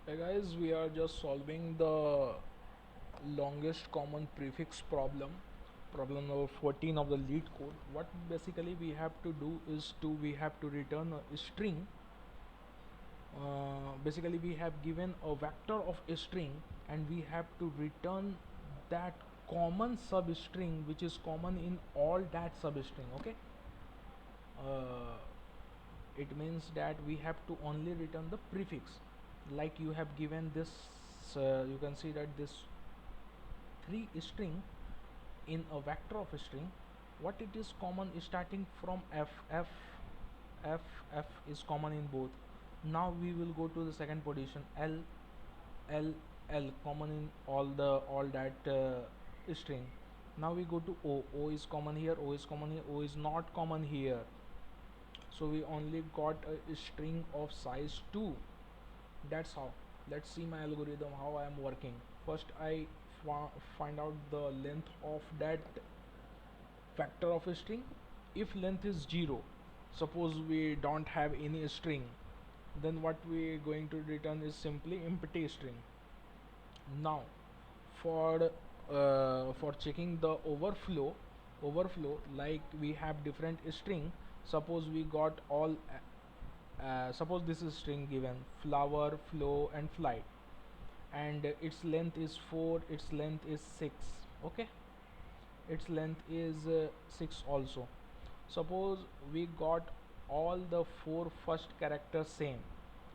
Hey guys, we are just solving the longest common prefix problem number 14 of the lead code. What basically we have to do is we have to return a string. Basically we have given a vector of a string and we have to return that common substring which is common in all that substring. Okay, uh, it means that we have to only return the prefix. Like you have given this, you can see that this 3 string in a vector of a string, what it is common is starting from f is common in both. Now we will go to the second position, l l common in all that string. Now we go to o is common here, o is common here, o is not common here, so we only got a string of size 2. That's how. Let's see my algorithm how I am working. First I find out the length of that vector of a string. If length is 0, suppose we don't have any string, then what we are going to return is simply empty string. Now for checking the overflow, like we have different string. Suppose we got all suppose this is string given flower, flow and flight, and its length is 4, its length is 6. Okay, its length is 6 also. Suppose we got all the 4 first characters same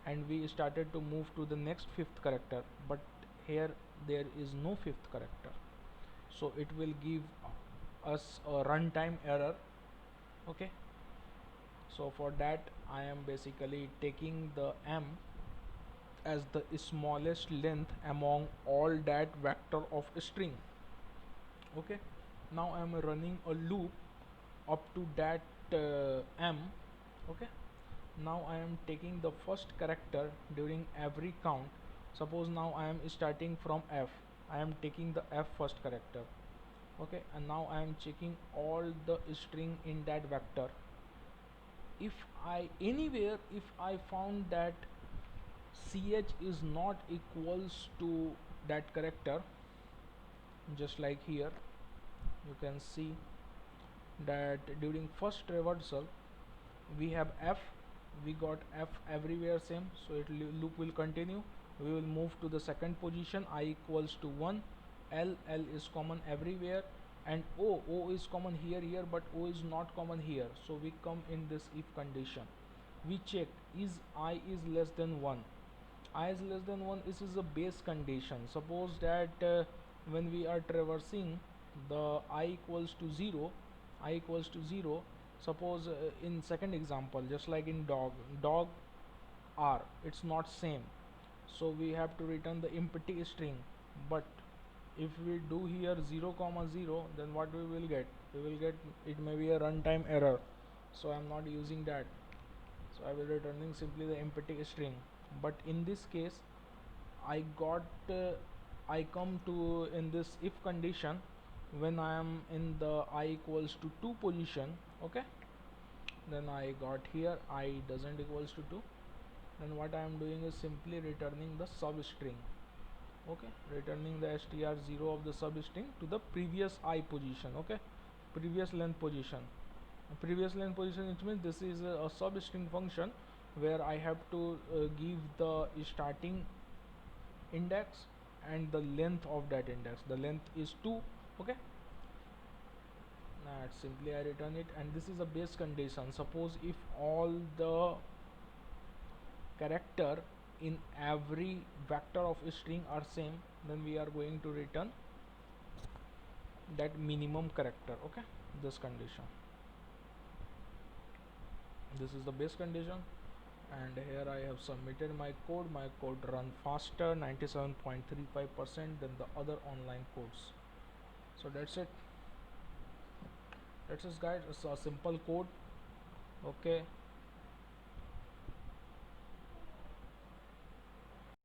and we started to move to the next fifth character, but here there is no fifth character, so it will give us a runtime error. Okay, so for that I am basically taking the m as the smallest length among all that vector of a string. Okay, now I am running a loop up to that m. Okay, now I am taking the first character during every count. Suppose now I am starting from f, I am taking the f first character. Okay, and now I am checking all the string in that vector. If I anywhere if I found that ch is not equals to that character, just like here you can see that during first traversal we have f, we got f everywhere same, so loop will continue. We will move to the second position, I equals to 1, l is common everywhere, and o is common here, but o is not common here, so we come in this if condition. We check is I is less than 1. I is less than 1, this is a base condition. Suppose that when we are traversing the I equals to 0, I equals to 0. Suppose in second example, just like in dog r, it's not same, so we have to return the empty string. But if we do here 0 comma 0, then what we will get, we will get it may be a runtime error, so I'm not using that, so I will returning simply the empty string. But in this case I got I come to in this if condition when I am in the I equals to 2 position. Okay, then I got here I doesn't equals to 2, then what I am doing is simply returning the substring. Okay, returning the str0 of the substring to the previous I position. Okay, previous length position. Previous length position, it means this is a substring function where I have to give the starting index and the length of that index. The length is 2. Okay, simply I return it, and this is a base condition. Suppose if all the character in every vector of a string are same, then we are going to return that minimum character. Okay, this condition, this is the base condition, and here I have submitted my code. My code run faster 97.35% than the other online codes. So that's it, guys. It's a simple code. Okay,